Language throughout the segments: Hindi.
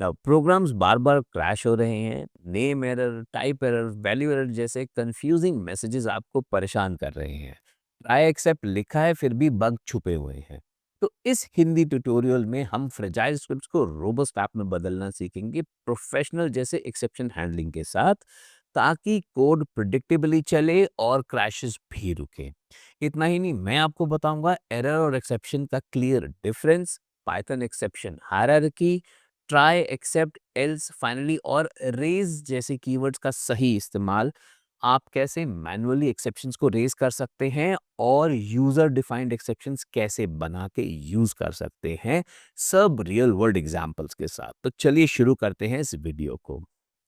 नाउ प्रोग्राम्स बार-बार क्रैश हो रहे हैं, name error, type error, value error जैसे कंफ्यूजिंग मैसेजेस आपको परेशान कर रहे हैं। ट्राई एक्सेप्ट लिखा है फिर भी बग छुपे हुए हैं। तो इस हिंदी ट्यूटोरियल में हम फ्रेजाइल स्क्रिप्ट्स को रोबस्ट ऐप में बदलना सीखेंगे प्रोफेशनल जैसे एक्सेप्शन हैंडलिंग के साथ, ताकि कोड प्रिडिक्टेबली चले और क्रैशेस भी रुके। इतना ही नहीं, मैं आपको बताऊंगा एरर और एक्सेप्शन का clear difference, Python exception hierarchy, try, except, else, finally और रेज जैसे कीवर्ड्स का सही इस्तेमाल, आप कैसे मैन्युअली एक्सेप्शंस को रेज कर सकते हैं और यूजर डिफाइंड एक्सेप्शंस कैसे बना के यूज कर सकते हैं, सब रियल वर्ल्ड एग्जांपल्स के साथ। तो चलिए शुरू करते हैं इस वीडियो को।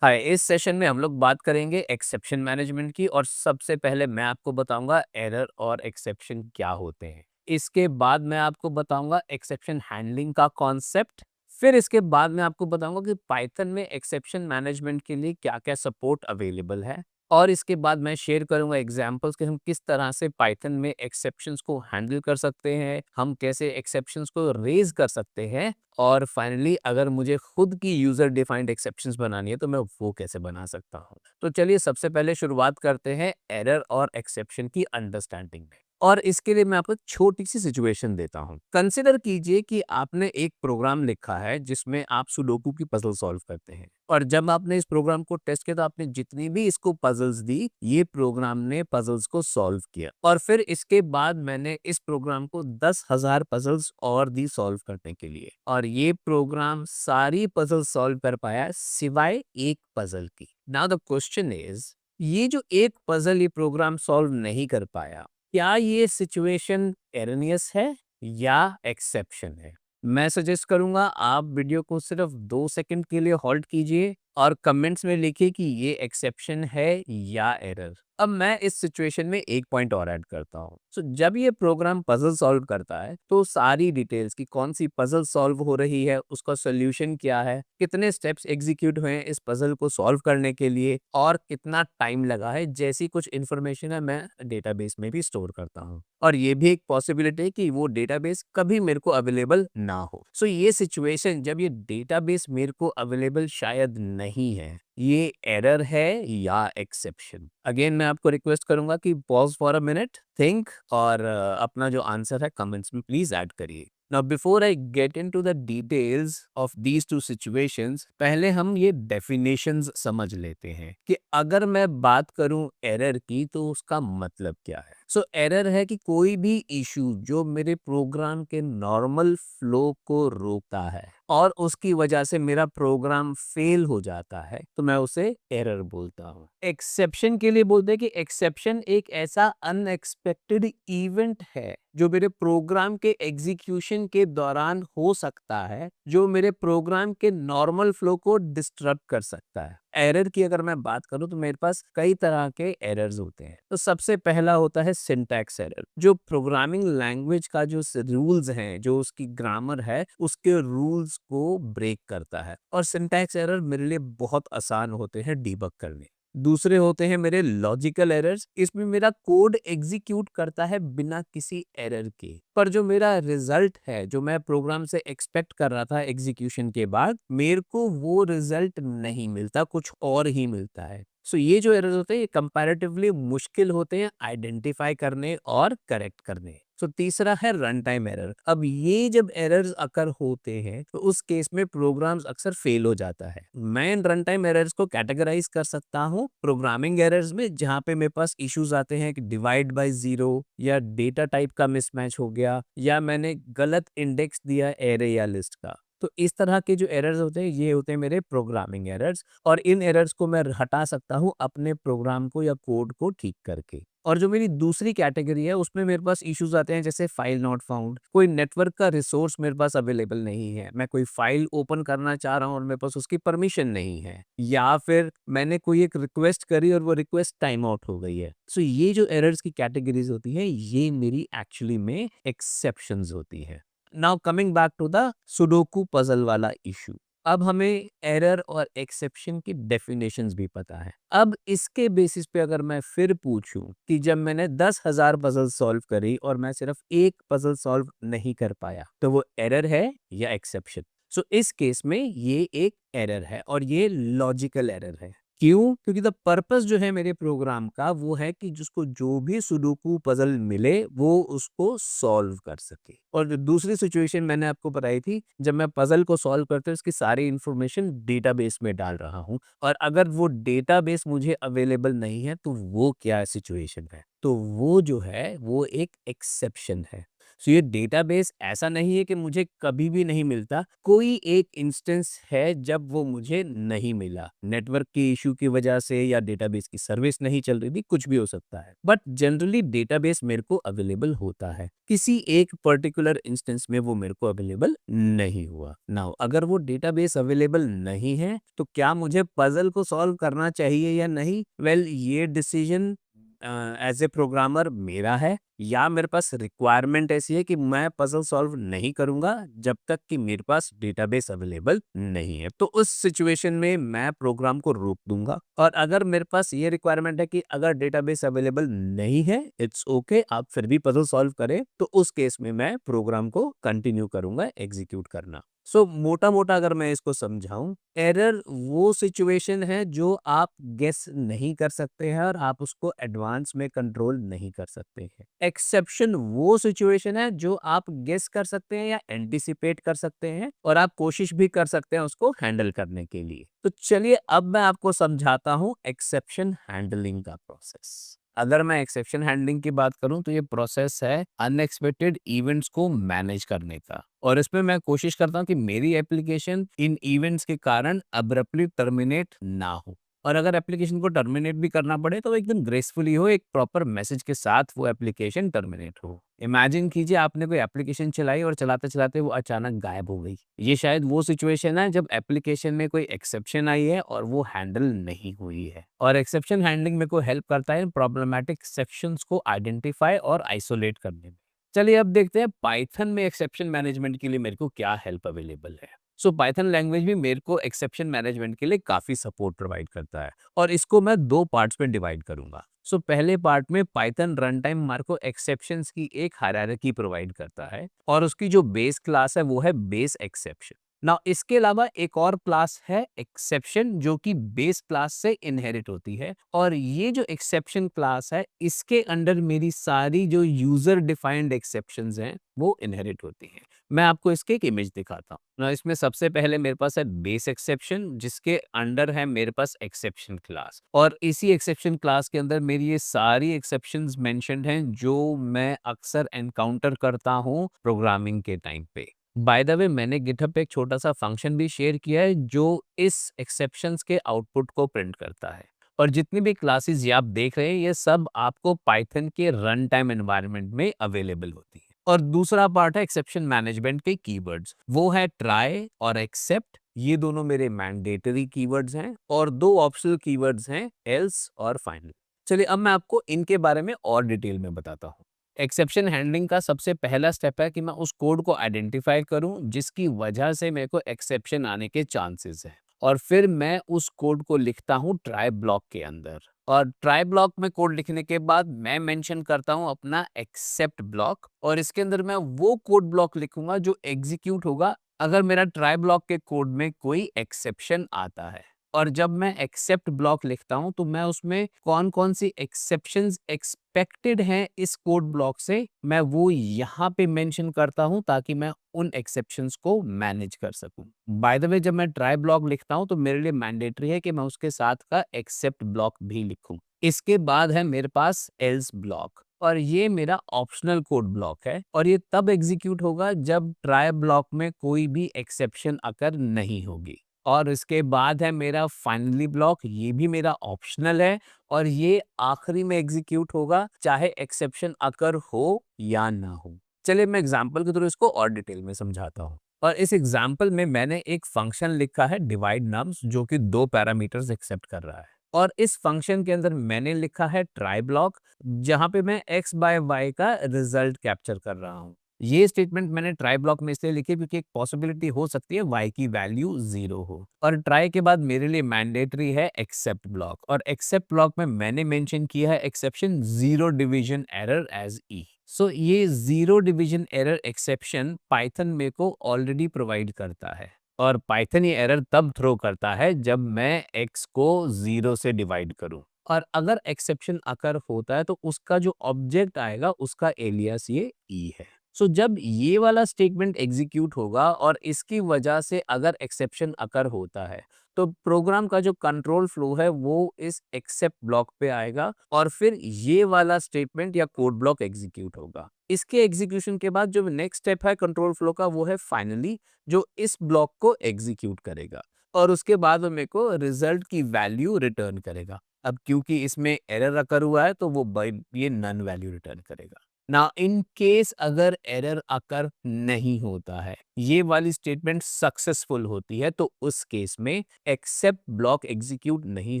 हाय, इस सेशन में हम लोग बात करेंगे एक्सेप्शन मैनेजमेंट की और सबसे पहले मैं आपको बताऊंगा एरर और एक्सेप्शन क्या होते हैं। इसके बाद मैं आपको बताऊंगा एक्सेप्शन हैंडलिंग का कॉन्सेप्ट। फिर इसके बाद मैं आपको बताऊंगा कि पाइथन में एक्सेप्शन मैनेजमेंट के लिए क्या-क्या सपोर्ट अवेलेबल है। और इसके बाद मैं शेयर करूंगा एग्जांपल्स कि हम किस तरह से पाइथन में एक्सेप्शंस को हैंडल कर सकते हैं, हम कैसे एक्सेप्शंस को रेज कर सकते हैं, और फाइनली अगर मुझे खुद की यूजर डिफाइंड एक्सेप्शंस बनानी है तो मैं वो कैसे बना सकता हूँ। तो चलिए सबसे पहले शुरुआत करते हैं एरर और एक्सेप्शन की अंडरस्टैंडिंग में। और इसके लिए मैं आपको छोटी सी सिचुएशन देता हूँ। कंसिडर कीजिए कि आपने एक प्रोग्राम लिखा है जिसमें आप सुडोकू की पजल सॉल्व करते हैं, और जब आपने इस प्रोग्राम को टेस्ट किया तो आपने जितनी भी इसको पजल्स दी, ये प्रोग्राम ने पजल्स को सॉल्व किया, और फिर इसके बाद मैंने इस प्रोग्राम को 10,000 पजल्स और दी सॉल्व करने के लिए, और ये प्रोग्राम सारी पजल सॉल्व कर पाया सिवाय एक पजल की। नाउ द क्वेश्चन इज, ये जो एक पजल ये प्रोग्राम सॉल्व नहीं कर पाया, क्या ये सिचुएशन एरनियस है या एक्सेप्शन है? मैं सजेस्ट करूंगा आप वीडियो को सिर्फ 2 सेकंड के लिए होल्ड कीजिए और कमेंट्स में लिखिए कि ये एक्सेप्शन है या एरर। अब मैं इस सिचुएशन में एक पॉइंट और ऐड करता हूँ। सो जब ये प्रोग्राम पजल सॉल्व करता है तो सारी डिटेल्स की कौन सी पजल सॉल्व हो रही है, उसका सोल्यूशन क्या है, कितने स्टेप्स एग्जीक्यूट हुए हैं इस पजल को सॉल्व करने के लिए, और कितना टाइम लगा है, जैसी कुछ इन्फॉर्मेशन है मैं डेटाबेस में भी स्टोर करता हूँ। और ये भी एक पॉसिबिलिटी है कि वो डेटाबेस कभी मेरे को अवेलेबल ना हो। सो ये सिचुएशन जब ये डेटाबेस मेरे को अवेलेबल शायद नहीं है, ये एरर है या एक्सेप्शन? अगेन मैं आपको रिक्वेस्ट करूंगा कि pause for a minute, think, और अपना जो आंसर है कमेंट्स में प्लीज ऐड करिए। Now before I get into the details of these two situations, पहले हम ये definitions समझ लेते हैं कि अगर मैं बात करूं एरर की तो उसका मतलब क्या है। सो एरर है कि कोई भी इशू जो मेरे प्रोग्राम के नॉर्मल फ्लो को रोकता है और उसकी वजह से मेरा प्रोग्राम फेल हो जाता है, तो मैं उसे एरर बोलता हूँ। एक्सेप्शन के लिए बोलते हैं कि एक्सेप्शन एक ऐसा अनएक्सपेक्टेड इवेंट है जो मेरे प्रोग्राम के एग्जीक्यूशन के दौरान हो सकता है, जो मेरे प्रोग्राम के नॉर्मल फ्लो को डिस्टर्ब कर सकता है। एरर की अगर मैं बात करूं तो मेरे पास कई तरह के एरर्स होते हैं। तो सबसे पहला होता है सिंटैक्स एरर, जो प्रोग्रामिंग लैंग्वेज का जो रूल्स हैं, जो उसकी ग्रामर है, उसके रूल्स को ब्रेक करता है, और सिंटैक्स एरर मेरे लिए बहुत आसान होते हैं डीबग करने। दूसरे होते हैं मेरे लॉजिकल एरर्स, इसमें मेरा कोड एग्जीक्यूट करता है बिना किसी एरर के, पर जो मेरा रिजल्ट है, जो मैं प्रोग्राम से एक्सपेक्ट कर रहा था एग्जीक्यूशन के बाद, मेरे को वो रिजल्ट नहीं मिलता, कुछ और ही मिलता है। सो ये जो एरर्स होते हैं ये कंपैरेटिवली मुश्किल होते हैं आइडेंटिफाई करने और करेक्ट करने। सो तीसरा है रन टाइम एरर। अब ये जब एरर्स अकर होते हैं तो उस केस में प्रोग्राम्स अक्सर फेल हो जाता है। मैं इन रन टाइम एरर्स को कैटेगराइज कर सकता हूँ प्रोग्रामिंग एरर्स में, जहाँ पे मेरे पास इश्यूज आते हैं कि डिवाइड बाय जीरो, या डेटा टाइप का मिसमैच हो गया, या मैंने गलत इंडेक्स दिया एरे या लिस्ट का। तो इस तरह के जो एरर्स होते हैं ये होते हैं मेरे प्रोग्रामिंग एरर्स, और इन एरर्स को मैं हटा सकता हूँ अपने प्रोग्राम को या कोड को ठीक करके। और जो मेरी दूसरी कैटेगरी है उसमें मेरे पास इश्यूज आते हैं जैसे फाइल नॉट फाउंड, कोई नेटवर्क का रिसोर्स मेरे पास अवेलेबल नहीं है, मैं कोई फाइल ओपन करना चाह रहा हूँ और मेरे पास उसकी परमिशन नहीं है, या फिर मैंने कोई एक रिक्वेस्ट करी और वो रिक्वेस्ट टाइम आउट हो गई है। सो ये जो एरर्स की कैटेगरीज होती है ये मेरी एक्चुअली में एक्सेप्शंस होती है। Now coming back to the sudoku puzzle वाला इशू, अब हमें एरर और एक्सेप्शन की डेफिनेशंस भी पता है। अब इसके बेसिस पे अगर मैं फिर पूछूं कि जब मैंने 10,000 पजल सॉल्व करी और मैं सिर्फ एक पजल सॉल्व नहीं कर पाया, तो वो एरर है या एक्सेप्शन? सो इस केस में ये एक एरर है और ये लॉजिकल एरर है। क्यों? क्योंकि द पर्पस जो है मेरे प्रोग्राम का वो है कि जिसको जो भी सुडोकू पजल मिले वो उसको सॉल्व कर सके। और जो दूसरी सिचुएशन मैंने आपको बताई थी, जब मैं पजल को सॉल्व करते हुए उसकी सारी इंफॉर्मेशन डेटाबेस में डाल रहा हूँ और अगर वो डेटाबेस मुझे अवेलेबल नहीं है तो वो क्या सिचुएशन है? तो वो जो है वो एक एक्सेप्शन है। सो ये डेटाबेस ऐसा नहीं है कि मुझे कभी भी नहीं मिलता, कोई एक इंस्टेंस है जब वो मुझे नहीं मिला, नेटवर्क की इशू की वजह से या डेटाबेस की सर्विस नहीं चल रही थी, कुछ भी हो सकता है, बट जनरली डेटाबेस मेरे को अवेलेबल होता है। किसी एक पर्टिकुलर इंस्टेंस में वो मेरे को अवेलेबल नहीं हुआ। नाउ अगर वो डेटाबेस अवेलेबल नहीं है तो क्या मुझे पजल को सॉल्व करना चाहिए या नहीं? वेल ये डिसीजन एज ए प्रोग्रामर मेरा है, या मेरे पास रिक्वायरमेंट ऐसी है कि मैं पजल सॉल्व नहीं करूंगा जब तक कि मेरे पास डेटाबेस अवेलेबल नहीं है। तो उस सिचुएशन में मैं प्रोग्राम को रोक दूंगा और अगर मेरे पास ये रिक्वायरमेंट है कि अगर डेटाबेस अवेलेबल नहीं है, इट्स ओके, आप फिर भी पजल सॉल्व करें, तो उस केस में मैं प्रोग्राम को कंटिन्यू करूंगा एग्जीक्यूट करना। सो मोटा मोटा अगर मैं इसको समझाऊं, एरर वो सिचुएशन है जो आप गेस नहीं कर सकते हैं और आप उसको एडवांस में कंट्रोल नहीं कर सकते हैं। एक्सेप्शन वो सिचुएशन है जो आप गेस कर सकते हैं या एंटिसिपेट कर सकते हैं और आप कोशिश भी कर सकते हैं उसको हैंडल करने के लिए। तो चलिए अब मैं आपको समझाता हूं एक्सेप्शन हैंडलिंग का प्रोसेस। अगर मैं एक्सेप्शन हैंडलिंग की बात करूं तो ये प्रोसेस है अनएक्सपेक्टेड इवेंट्स को मैनेज करने का, और इसमें मैं कोशिश करता हूं कि मेरी एप्लीकेशन इन इवेंट्स के कारण अब्रप्टली टर्मिनेट ना हो, और अगर एप्लीकेशन को टर्मिनेट भी करना पड़े तो एकदम ग्रेसफुली हो, एक प्रॉपर मैसेज के साथ वो एप्लीकेशन टर्मिनेट हो। इमेजिन कीजिए आपने कोई एप्लीकेशन चलाई और चलाते-चलाते वो अचानक गायब हो गई। ये शायद वो सिचुएशन है जब एप्लीकेशन में कोई एक्सेप्शन आई है और वो हैंडल नहीं हुई है। और एक्सेप्शन हैंडलिंग मेरे को हेल्प करता है प्रॉब्लमैटिक सेक्शंस को आइडेंटिफाई और आइसोलेट करने में। चलिए अब देखते हैं पाइथन में एक्सेप्शन मैनेजमेंट के लिए मेरे को क्या हेल्प अवेलेबल है। सो पाइथन लैंग्वेज भी मेरे को एक्सेप्शन मैनेजमेंट के लिए काफी सपोर्ट प्रोवाइड करता है और इसको मैं दो पार्ट्स में डिवाइड करूंगा। सो पहले पार्ट में Python run time Marco exceptions की एक हायरार्की प्रोवाइड करता है और उसकी जो बेस क्लास है वो है बेस एक्सेप्शन। नाउ इसके अलावा एक और क्लास है एक्सेप्शन जो कि बेस क्लास से इनहेरिट होती है, और ये जो एक्सेप्शन क्लास है इसके अंडर मेरी सारी जो यूजर डिफाइंड एक्सेप्शंस हैं वो इनहेरिट होती हैं। मैं आपको इसकी एक इमेज दिखाता हूँ ना। इसमें सबसे पहले मेरे पास है बेस एक्सेप्शन जिसके अंडर है मेरे पास एक्सेप्शन क्लास, और इसी एक्सेप्शन क्लास के अंदर मेरी ये सारी एक्सेप्शंस मेंशन्ड हैं जो मैं अक्सर एनकाउंटर करता हूँ प्रोग्रामिंग के टाइम पे। बाय द वे मैंने गिटहब पे एक छोटा सा फंक्शन भी शेयर किया है जो इस एक्सेप्शंस के आउटपुट को प्रिंट करता है, और जितनी भी क्लासेस ये आप देख रहे हैं ये सब आपको पाइथन के रन टाइम एनवायरनमेंट में अवेलेबल होती है। और दूसरा पार्ट है एक्सेप्शन मैनेजमेंट के कीवर्ड्स, वो है ट्राई और एक्सेप्ट। ये दोनों मेरे मैंडेटरी कीवर्ड्स हैं और दो ऑप्शनल कीवर्ड्स हैं एल्स और फाइनल। चलिए अब मैं आपको इनके बारे में और डिटेल में बताता हूँ। एक्सेप्शन हैंडलिंग का सबसे पहला स्टेप है कि मैं उस कोड को आइडेंटिफाई करूं जिसकी वजह से मेरे को एक्सेप्शन आने के चांसेस है, और फिर मैं उस कोड को लिखता हूं ट्राई ब्लॉक के अंदर। और ट्राई ब्लॉक में कोड लिखने के बाद मैं मेंशन करता हूं अपना एक्सेप्ट ब्लॉक, और इसके अंदर मैं वो कोड ब्लॉक लिखूंगा जो एग्जीक्यूट होगा अगर मेरा ट्राई ब्लॉक के कोड में कोई एक्सेप्शन आता है। और जब मैं एक्सेप्ट ब्लॉक लिखता हूं तो मैं उसमें कौन कौन सी एक्सेप्शंस एक्सपेक्टेड हैं इस कोड ब्लॉक से मैं वो यहाँ पे मेंशन करता हूं ताकि मैं उन एक्सेप्शंस को मैनेज कर सकूं। बाय द वे जब मैं ट्राई ब्लॉक लिखता हूं तो मेरे लिए मैंडेटरी है कि मैं उसके साथ का एक्सेप्ट ब्लॉक भी लिखूं। इसके बाद है मेरे पास एल्स ब्लॉक, और ये मेरा ऑप्शनल कोड ब्लॉक है और ये तब एग्जीक्यूट होगा जब ट्राई ब्लॉक में कोई भी एक्सेप्शन अकर नहीं होगी। और इसके बाद है मेरा फाइनली ब्लॉक, ये भी मेरा ऑप्शनल है और ये आखिरी में एग्जीक्यूट होगा चाहे एक्सेप्शन अकर हो या ना हो। चलिए मैं एग्जांपल के थ्रू इसको और डिटेल में समझाता हूँ। और इस एग्जांपल में मैंने एक फंक्शन लिखा है डिवाइड नम्स जो कि दो पैरामीटर्स एक्सेप्ट कर रहा है, और इस फंक्शन के अंदर मैंने लिखा है ट्राई ब्लॉक जहां पे मैं x बाय y का रिजल्ट कैप्चर कर रहा हूँ। ये स्टेटमेंट मैंने ट्राई ब्लॉक में इसलिए लिखी क्योंकि एक पॉसिबिलिटी हो सकती है y की वैल्यू 0 हो, और ट्राई के बाद मेरे लिए मैंडेटरी है एक्सेप्ट ब्लॉक, और एक्सेप्ट ब्लॉक में मैंने मेंशन किया है exception zero division error as E. So ये zero division error exception Python मेरे को ऑलरेडी प्रोवाइड करता है। और पाइथन ये एरर तब थ्रो करता है जब मैं x को 0 से डिवाइड करूं। और अगर एक्सेप्शन अकर होता है तो उसका जो ऑब्जेक्ट आएगा उसका एलियास ये e है। सो जब ये वाला स्टेटमेंट एग्जीक्यूट होगा और इसकी वजह से अगर एक्सेप्शन अकर होता है तो प्रोग्राम का जो कंट्रोल फ्लो है वो इस एक्सेप्ट ब्लॉक पे आएगा और फिर ये वाला स्टेटमेंट या कोड ब्लॉक एग्जीक्यूट होगा। इसके एग्जीक्यूशन के बाद जो नेक्स्ट स्टेप है कंट्रोल फ्लो का वो है फाइनली, जो इस ब्लॉक को एग्जीक्यूट करेगा और उसके बाद वो मेरे को रिजल्ट की वैल्यू रिटर्न करेगा। अब क्योंकि इसमें एरर अकर हुआ है तो वो ये नन वैल्यू रिटर्न करेगा। ना इन केस अगर एरर अकर नहीं होता है, ये वाली स्टेटमेंट सक्सेसफुल होती है, तो उस केस में एक्सेप्ट ब्लॉक एग्जीक्यूट नहीं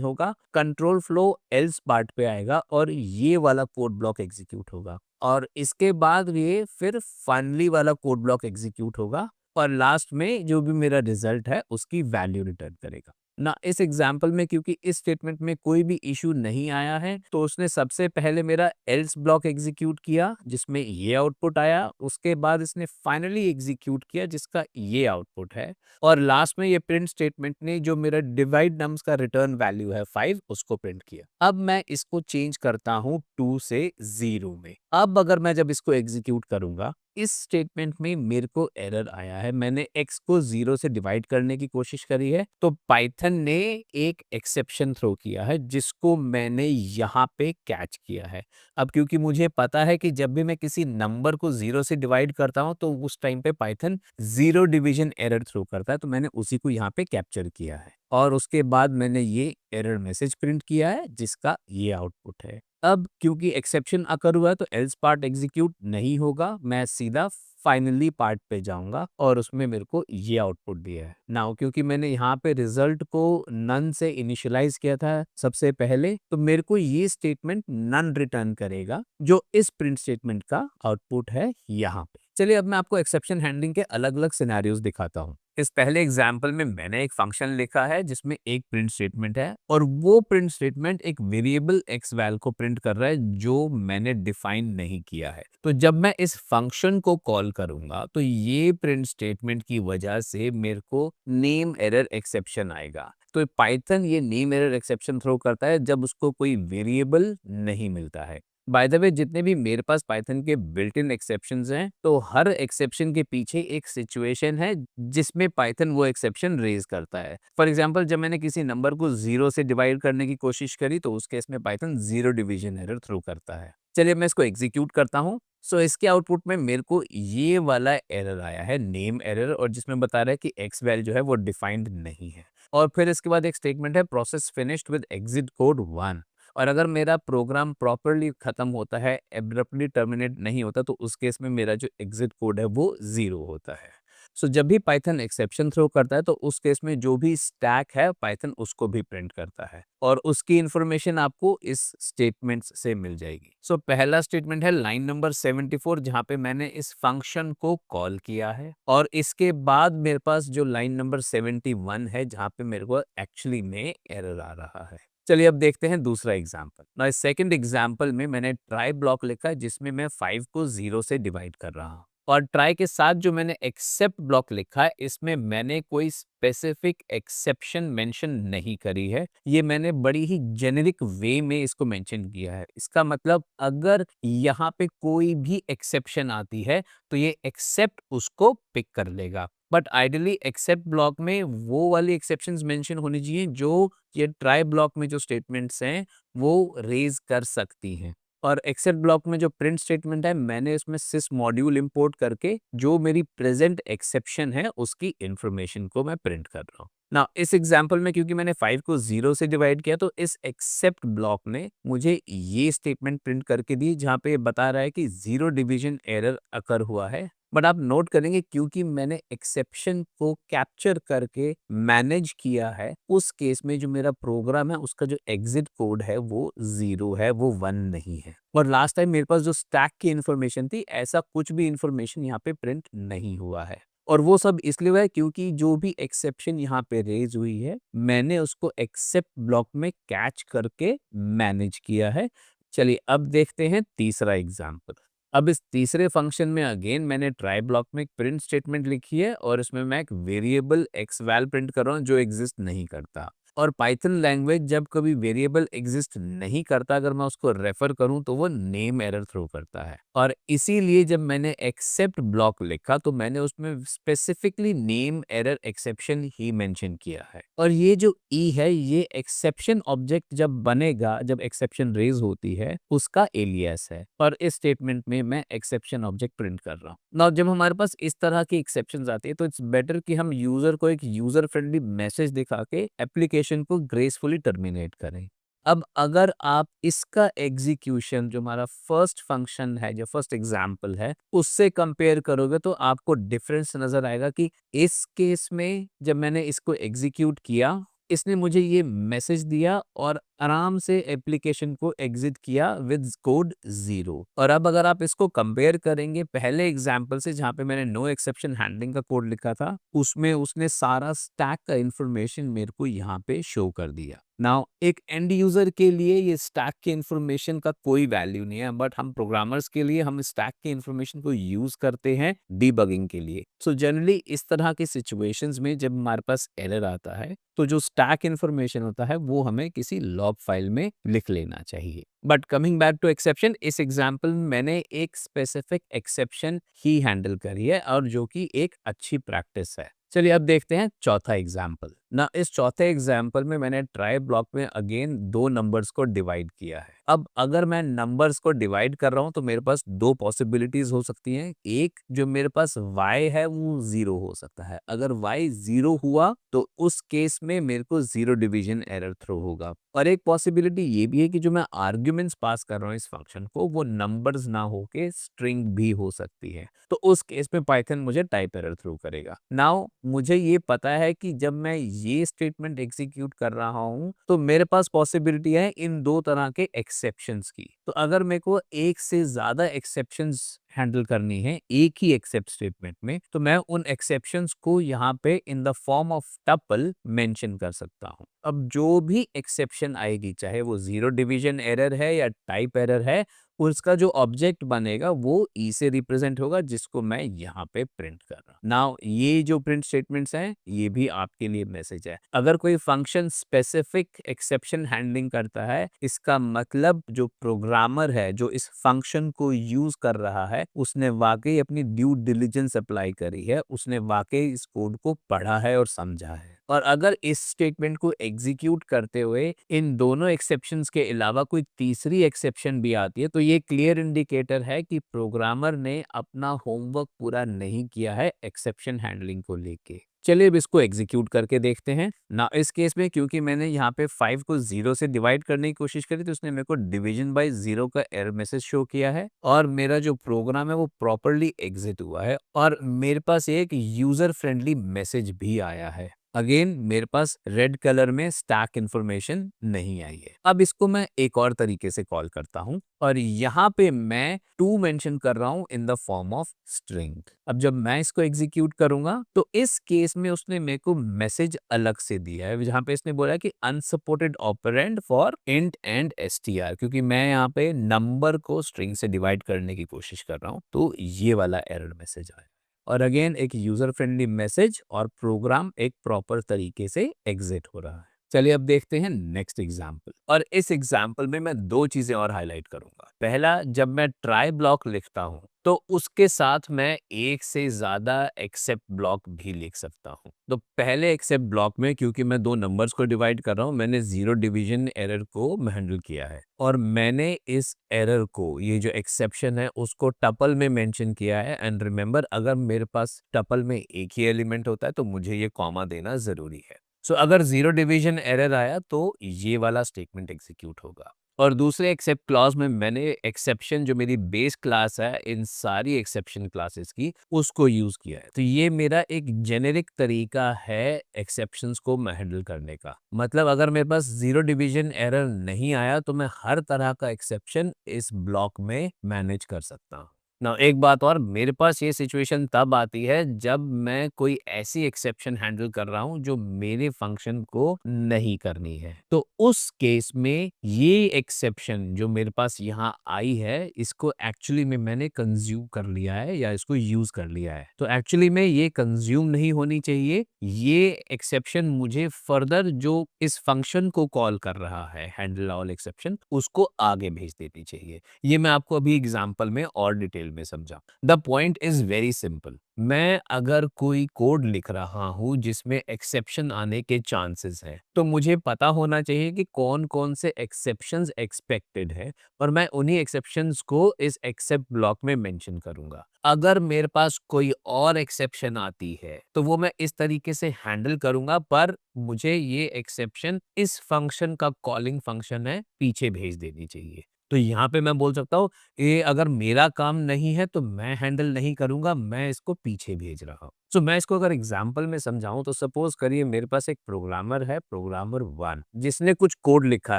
होगा, कंट्रोल फ्लो एल्स पार्ट पे आएगा और ये वाला कोड ब्लॉक एग्जीक्यूट होगा और इसके बाद ये फिर फाइनली वाला कोड ब्लॉक एग्जीक्यूट होगा और लास्ट में जो भी मेरा रिजल्ट है उसकी वैल्यू रिटर्न करेगा। ना इस एग्जाम्पल में क्योंकि इस स्टेटमेंट में कोई भी इशू नहीं आया है तो उसने सबसे पहले मेरा एल्स ब्लॉक एग्जीक्यूट किया जिसमें ये आउटपुट आया, उसके बाद इसने फाइनली एग्जीक्यूट किया जिसका ये आउटपुट है और लास्ट में ये प्रिंट स्टेटमेंट ने जो मेरा डिवाइड नम्स का रिटर्न वैल्यू है 5 उसको प्रिंट किया। अब मैं इसको चेंज करता हूं 2 से 0 में। अब अगर मैं जब इसको एग्जीक्यूट करूंगा, इस स्टेटमेंट में मेरे को एरर आया है, मैंने x को 0 से डिवाइड करने की कोशिश करी है तो पाइथन ने एक एक्सेप्शन थ्रो किया है जिसको मैंने यहाँ पे कैच किया है। अब क्योंकि मुझे पता है कि जब भी मैं किसी नंबर को 0 से डिवाइड करता हूँ तो उस टाइम पे पाइथन 0 डिवीजन एरर थ्रो करता है, तो मैंने उसी को यहाँ पे कैप्चर किया है और उसके बाद मैंने ये एरर मैसेज प्रिंट किया है जिसका ये आउटपुट है। अब क्योंकि एक्सेप्शन अकर हुआ है तो एल्स पार्ट एग्जीक्यूट नहीं होगा, मैं सीधा फाइनली पार्ट पे जाऊंगा और उसमें मेरे को ये आउटपुट दिया है। नाउ क्योंकि मैंने यहाँ पे रिजल्ट को नन से इनिशियलाइज किया था सबसे पहले, तो मेरे को ये स्टेटमेंट नन रिटर्न करेगा जो इस प्रिंट स्टेटमेंट का आउटपुट है यहाँ पे। चलिए अब मैं आपको एक्सेप्शन हैंडलिंग के अलग अलग सिनेरियोज दिखाता हूँ। इस पहले एग्जाम्पल में मैंने एक फंक्शन लिखा है जिसमें एक प्रिंट स्टेटमेंट है और वो प्रिंट स्टेटमेंट एक वेरिएबल एक्स वैल को प्रिंट कर रहा है जो मैंने डिफाइन नहीं किया है। तो जब मैं इस फंक्शन को कॉल करूंगा तो ये प्रिंट स्टेटमेंट की वजह से मेरे को नेम एरर एक्सेप्शन आएगा। तो पाइथन ये नेम एरर एक्सेप्शन थ्रो करता है जब उसको कोई वेरिएबल नहीं मिलता है। बाय द वे जितने भी मेरे पास पाइथन के बिल्ट इन एक्सेप्शंस हैं तो हर एक्सेप्शन के पीछे एक सिचुएशन है जिसमें पाइथन वो एक्सेप्शन रेज करता है। फॉर एग्जांपल जब मैंने किसी नंबर को 0 से डिवाइड करने की कोशिश करी तो उस केस में पाइथन 0 डिवीजन एरर थ्रो करता है। चलिए मैं इसको एग्जीक्यूट करता हूँ। सो इसके आउटपुट में मेरे को ये वाला एरर आया है, नेम एरर, और जिसमें बता रहा है कि एक्स वैल्यू जो है वो डिफाइंड नहीं है। और फिर इसके बाद एक स्टेटमेंट है process finished with exit code 1। और अगर मेरा प्रोग्राम प्रॉपरली खत्म होता है, एब्रप्टली टर्मिनेट नहीं होता, तो उस केस में मेरा जो एग्जिट कोड है वो 0 होता है। सो जब भी पाइथन एक्सेप्शन थ्रो करता है तो उस केस में जो भी स्टैक है पाइथन उसको भी प्रिंट करता है और उसकी इंफॉर्मेशन आपको इस स्टेटमेंट्स से मिल जाएगी। सो पहला स्टेटमेंट है लाइन नंबर 74 जहां पे मैंने इस फंक्शन को कॉल किया है और इसके बाद मेरे पास जो लाइन नंबर 71 है जहां पे मेरे को एक्चुअली में एरर आ रहा है। चलिए अब देखते हैं दूसरा एग्जाम्पल। ना इस सेकंड एग्जाम्पल में मैंने ट्राई ब्लॉक लिखा है जिसमें मैं 5 को 0 से डिवाइड कर रहा हूँ और ट्राई के साथ जो मैंने एक्सेप्ट ब्लॉक लिखा है इसमें मैंने कोई स्पेसिफिक एक्सेप्शन मेंशन नहीं करी है, ये मैंने बड़ी ही जेनेरिक वे में इसको मेंशन किया है। इसका मतलब अगर यहाँ पे कोई भी एक्सेप्शन आती है तो ये एक्सेप्ट उसको पिक कर लेगा, बट आइडियली एक्सेप्ट ब्लॉक में वो वाली एक्सेप्शंस मेंशन होनी चाहिए जो ये ट्राई ब्लॉक में जो स्टेटमेंट्स हैं वो रेज कर सकती हैं। और एक्सेप्ट ब्लॉक में जो प्रिंट स्टेटमेंट है मैंने इसमें सिस मॉड्यूल इंपोर्ट करके जो मेरी प्रेजेंट एक्सेप्शन है उसकी इंफॉर्मेशन को मैं प्रिंट कर रहा हूँ। ना इस एग्जांपल में क्योंकि मैंने 5 को 0 से डिवाइड किया तो इस एक्सेप्ट ब्लॉक ने मुझे ये स्टेटमेंट प्रिंट करके दी जहाँ पे बता रहा है कि 0 डिवीजन एरर अकर हुआ है। बट आप नोट करेंगे क्योंकि मैंने एक्सेप्शन को कैप्चर करके मैनेज किया है, उस केस में जो मेरा प्रोग्राम है उसका जो एग्जिट कोड है वो 0 है, वो 1 नहीं है। और लास्ट टाइम मेरे पास जो स्टैक की इंफॉर्मेशन थी ऐसा कुछ भी इंफॉर्मेशन यहाँ पे प्रिंट नहीं हुआ है और वो सब इसलिए हुआ है क्योंकि जो भी एक्सेप्शन यहाँ पे रेज हुई है मैंने उसको एक्सेप्ट ब्लॉक में कैच करके मैनेज किया है। चलिए अब देखते हैं तीसरा एग्जाम्पल। अब इस तीसरे फंक्शन में अगेन मैंने ट्राई ब्लॉक में एक प्रिंट स्टेटमेंट लिखी है और इसमें मैं एक वेरिएबल एक्सवैल प्रिंट कर रहा हूँ जो एग्जिस्ट नहीं करता। और पाइथन लैंग्वेज जब कभी वेरिएबल एग्जिस्ट नहीं करता, अगर मैं उसको रेफर करूं तो वो नेम एरर थ्रो करता है। और इसीलिए जब मैंने एक्सेप्ट ब्लॉक लिखा तो मैंने उसमें स्पेसिफिकली नेम एरर एक्सेप्शन ही मेंशन किया है। और ये जो ई है ये एक्सेप्शन ऑब्जेक्ट जब बनेगा, जब एक्सेप्शन रेज होती है उसका एलियास है। और इस स्टेटमेंट में मैं एक्सेप्शन ऑब्जेक्ट प्रिंट कर रहा हूँ। नाउ जब हमारे पास इस तरह की एक्सेप्शंस आती है तो इट्स बेटर कि हम यूजर को एक यूजर फ्रेंडली मैसेज दिखा के एप्लीकेशन को ग्रेसफुली टर्मिनेट करें। अब अगर आप इसका एग्जीक्यूशन जो हमारा फर्स्ट फंक्शन है, जो फर्स्ट एग्जांपल है, उससे कंपेयर करोगे तो आपको डिफरेंस नजर आएगा कि इस केस में जब मैंने इसको एग्जीक्यूट किया, इसने मुझे ये मैसेज दिया और आराम से एप्लीकेशन को एग्जिट किया विद कोड 0। और अब अगर आप इसको कंपेयर करेंगे पहले एग्जांपल से जहां पे मैंने नो एक्सेप्शन हैंडलिंग का कोड लिखा था, उसमें उसने सारा स्टैक का इंफॉर्मेशन मेरे को यहाँ पे शो कर दिया। नाउ एक एंड यूजर के लिए ये स्टैक के इंफॉर्मेशन का कोई वैल्यू नहीं है, बट हम प्रोग्रामर्स के लिए हम स्टैक के इंफॉर्मेशन को यूज करते हैं डीबगिंग के लिए। सो जनरली इस तरह की सिचुएशंस में जब हमारे पास एरर आता है तो जो स्टैक इंफॉर्मेशन होता है वो हमें किसी लॉग फाइल में लिख लेना चाहिए। But coming back to exception, इस एग्जाम्पल में मैंने एक स्पेसिफिक एक्सेप्शन ही हैंडल करी है और जो कि एक अच्छी प्रैक्टिस है। चलिए अब देखते हैं चौथा एग्जाम्पल। ना इस चौथे एग्जाम्पल में मैंने ट्राई ब्लॉक में अगेन दो नंबर्स को डिवाइड किया है। अब अगर मैं नंबर्स को डिवाइड कर रहा हूं तो मेरे पास दो पॉसिबिलिटीज हो सकती हैं। एक जो मेरे पास y है वो 0 हो सकता है। अगर y 0 हुआ तो उस केस में मेरे को जीरो डिवीजन एरर थ्रो होगा। और एक पॉसिबिलिटी ये भी है कि जो मैं आर्ग्यूमेंट्स पास कर रहा हूँ इस फंक्शन को वो नंबर्स ना होके स्ट्रिंग भी हो सकती है। तो उस केस में पाइथन मुझे टाइप एरर थ्रो करेगा। नाउ मुझे ये पता है कि जब मैं ये स्टेटमेंट एग्जीक्यूट कर रहा हूँ तो मेरे पास पॉसिबिलिटी है इन दो तरह के एक्सेप्शंस की। तो अगर मेरे को एक से ज्यादा एक्सेप्शंस हैंडल करनी है एक ही एक्सेप्ट स्टेटमेंट में, तो मैं उन एक्सेप्शंस को यहाँ पे in the form of tuple mention कर सकता हूँ। अब जो भी एक्सेप्शन आएगी, चाहे वो जीरो डिवीजन एरर है या टाइप एरर है, उसका जो ऑब्जेक्ट बनेगा वो ई से रिप्रेजेंट होगा, जिसको मैं यहाँ पे प्रिंट कर रहा हूँ। नाउ ये जो प्रिंट स्टेटमेंट्स हैं ये भी आपके लिए मैसेज है। अगर कोई फंक्शन स्पेसिफिक एक्सेप्शन हैंडलिंग करता है, इसका मतलब जो प्रोग्रामर है जो इस फंक्शन को यूज कर रहा है उसने वाकई अपनी ड्यू डिलिजेंस अप्लाई करी है, उसने वाकई इस कोड को पढ़ा है और समझा है। और अगर इस स्टेटमेंट को एग्जीक्यूट करते हुए इन दोनों एक्सेप्शंस के अलावा कोई तीसरी एक्सेप्शन भी आती है तो ये क्लियर इंडिकेटर है कि प्रोग्रामर ने अपना होमवर्क पूरा नहीं किया है एक्सेप्शन हैंडलिंग को लेके। चलिए अब इसको एग्जीक्यूट करके देखते हैं ना। इस केस में क्योंकि मैंने यहाँ पे 5 को 0 से डिवाइड करने की कोशिश करी तो उसने मेरे को डिवीजन बाय 0 का एरर मैसेज शो किया है और मेरा जो प्रोग्राम है वो प्रॉपरली एग्जिट हुआ है और मेरे पास एक यूजर फ्रेंडली मैसेज भी आया है। अगेन मेरे पास रेड कलर में स्टैक इंफॉर्मेशन नहीं आई है। अब इसको मैं एक और तरीके से कॉल करता हूं और यहाँ पे मैं टू मेंशन कर रहा हूं in the form of string. अब जब मैं इसको एग्जीक्यूट करूंगा तो इस केस में उसने मेरे को मैसेज अलग से दिया है जहां पे इसने बोला कि unsupported operand for int and STR, क्योंकि मैं यहाँ पे नंबर को स्ट्रिंग से डिवाइड करने की कोशिश कर रहा हूँ तो ये वाला एरर मैसेज आया। और अगेन एक यूजर फ्रेंडली मैसेज और प्रोग्राम एक प्रॉपर तरीके से एग्जिट हो रहा है। चलिए अब देखते हैं नेक्स्ट एग्जाम्पल। और इस एग्जाम्पल में मैं दो चीजें और हाईलाइट करूंगा। पहला, जब मैं ट्राई ब्लॉक लिखता हूं तो उसके साथ मैं एक से ज्यादा एक्सेप्ट ब्लॉक भी लिख सकता हूं। तो पहले एक्सेप्ट ब्लॉक में क्योंकि मैं दो नंबर्स को डिवाइड कर रहा हूं मैंने जीरो डिवीजन एरर को हैंडल किया है और मैंने इस एरर को, ये जो एक्सेप्शन है उसको टपल में मेंशन किया है। एंड रिमेंबर, अगर मेरे पास टपल में एक ही एलिमेंट होता है तो मुझे ये कॉमा देना जरूरी है। सो अगर जीरो डिवीजन एरर आया तो ये वाला स्टेटमेंट एग्जीक्यूट होगा। और दूसरे एक्सेप्ट क्लॉज में मैंने एक्सेप्शन जो मेरी बेस क्लास है इन सारी एक्सेप्शन क्लासेस की उसको यूज किया है। तो ये मेरा एक जेनेरिक तरीका है एक्सेप्शंस को हैंडल करने का। मतलब अगर मेरे पास जीरो डिवीजन एरर नहीं आया तो मैं हर तरह का एक्सेप्शन इस ब्लॉक में मैनेज कर सकता हूँ। ना एक बात और, मेरे पास ये सिचुएशन तब आती है जब मैं कोई ऐसी एक्सेप्शन हैंडल कर रहा हूँ जो मेरे फंक्शन को नहीं करनी है। तो उस केस में ये एक्सेप्शन जो मेरे पास यहाँ आई है, इसको एक्चुअली में मैंने कंज्यूम कर लिया है या इसको यूज कर लिया है। तो एक्चुअली में ये कंज्यूम नहीं होनी चाहिए। ये एक्सेप्शन मुझे फर्दर जो इस फंक्शन को कॉल कर रहा है, हैंडल ऑल एक्सेप्शन, उसको आगे भेज देनी चाहिए। ये मैं आपको अभी एग्जांपल में और डिटेल में समझा। The point is very simple. मैं अगर कोई कोड लिख रहा हूँ जिसमें एक्सेप्शन आने के चांसेस हैं, तो मुझे पता होना चाहिए कि कौन कौन से एक्सेप्शंस एक्सपेक्टेड है और मैं उन्हीं एक्सेप्शंस को इस एक्सेप्ट ब्लॉक में मेंशन करूंगा। अगर मेरे पास कोई और एक्सेप्शन आती है तो वो मैं इस तरीके से हैंडल करूंगा, पर मुझे ये एक्सेप्शन इस फंक्शन का कॉलिंग फंक्शन है पीछे भेज देनी चाहिए। तो यहाँ पे मैं बोल सकता हूँ, ये अगर मेरा काम नहीं है तो मैं हैंडल नहीं करूँगा, मैं इसको पीछे भेज रहा हूँ। सो मैं इसको अगर एग्ज़ाम्पल में समझाऊँ तो सपोज़ करिए मेरे पास एक प्रोग्रामर है, प्रोग्रामर 1, जिसने कुछ कोड लिखा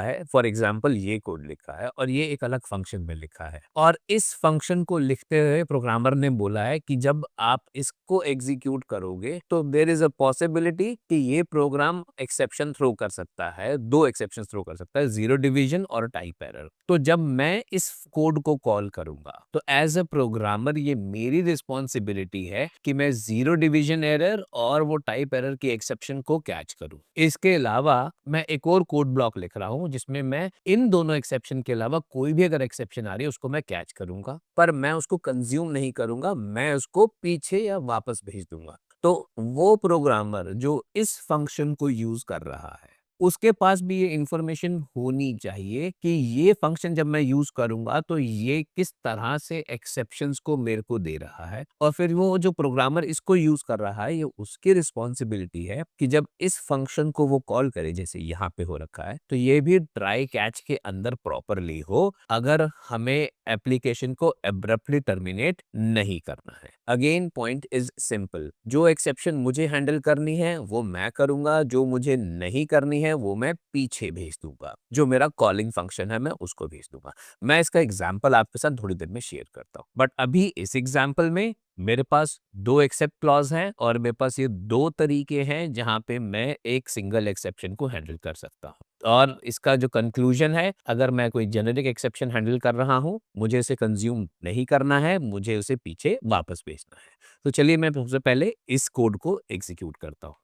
है, फॉर एग्ज़ाम्पल ये कोड लिखा है और ये एक अलग फंक्शन में लिखा है। और इस फंक्शन को लिखते हुए प्रोग्रामर ने बोला है कि जब आप इसको एग्ज़ीक्यूट करोगे तो देयर इज़ अ पॉसिबिलिटी कि ये प्रोग्राम एक्सेप्शन थ्रो कर सकता है, 2 एक्सेप्शंस थ्रो कर सकता है, ज़ीरो डिवीज़न और टाइप एरर। तो जब मैं इस कोड को कॉल करूंगा तो एज अ प्रोग्रामर ये मेरी रिस्पॉन्सिबिलिटी है कि मैं जीरो डिवीजन एरर और वो टाइप एरर की एक्सेप्शन को कैच करूं। इसके अलावा मैं एक और कोड ब्लॉक लिख रहा हूं जिसमें मैं इन दोनों एक्सेप्शन के अलावा कोई भी अगर एक्सेप्शन आ रही है उसको मैं कैच करूंगा, पर मैं उसको कंज्यूम नहीं करूंगा, मैं उसको पीछे या वापस भेज दूंगा। तो वो प्रोग्रामर जो इस फंक्शन को यूज कर रहा है, उसके पास भी ये इंफॉर्मेशन होनी चाहिए कि ये फंक्शन जब मैं यूज करूंगा तो ये किस तरह से एक्सेप्शंस को मेरे को दे रहा है, और फिर वो जो प्रोग्रामर इसको यूज कर रहा है ये उसकी रिस्पॉन्सिबिलिटी है कि जब इस फंक्शन को वो कॉल करे, जैसे यहाँ पे हो रखा है, तो ये भी ट्राई कैच के अंदर प्रॉपरली हो, अगर हमें एप्लीकेशन को एब्रप्टली टर्मिनेट नहीं करना है। अगेन पॉइंट इज सिंपल, जो एक्सेप्शन मुझे हैंडल करनी है वो मैं करूंगा, जो मुझे नहीं करनी है वो मैं पीछे भेज दूंगा, जो मेरा कॉलिंग फंक्शन है मैं उसको भेज दूंगा। मैं इसका एग्जांपल आपके साथ थोड़ी देर में शेयर करता हूँ, बट अभी इस एग्जांपल में मेरे पास दो एक्सेप्ट क्लॉज हैं और मेरे पास ये दो तरीके हैं जहां पे मैं एक सिंगल एक्सेप्शन को हैंडल कर सकता हूँ। और इसका जो कंक्लूजन है, अगर मैं कोई जेनेरिक एक्सेप्शन हैंडल कर रहा हूँ, मुझे इसे कंज्यूम नहीं करना है, मुझे उसे पीछे वापस भेजना है। तो चलिए मैं सबसे पहले इस कोड को एग्जीक्यूट करता हूँ।